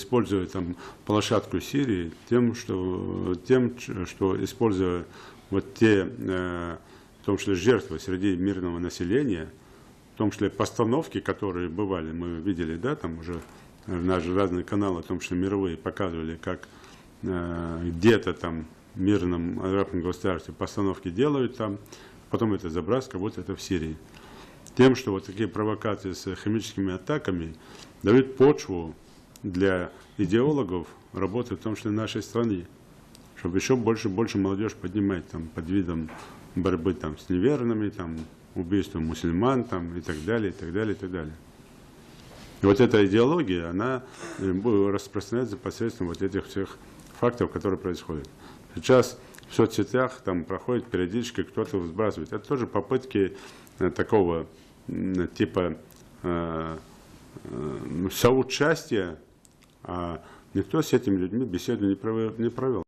используя там площадку Сирии, тем, что используя вот те, в том числе жертвы среди мирного населения, в том числе постановки, которые бывали, мы видели, да, там уже наши разные каналы, в том числе мировые, показывали, как где-то там в мирном арабском государстве постановки делают там, потом это забрасывают, вот это в Сирии. Тем, что вот такие провокации с химическими атаками дают почву для идеологов работы, в том числе в нашей стране, чтобы еще больше и больше молодежь поднимать там, под видом борьбы там, с неверными, там, убийством мусульман там, и так далее, и так далее, и так далее. И вот эта идеология, она распространяется посредством вот этих всех фактов, которые происходят. Сейчас в соцсетях там проходит периодически, кто-то сбрасывает. Это тоже попытки такого типа соучастия, а никто с этими людьми беседу не провел.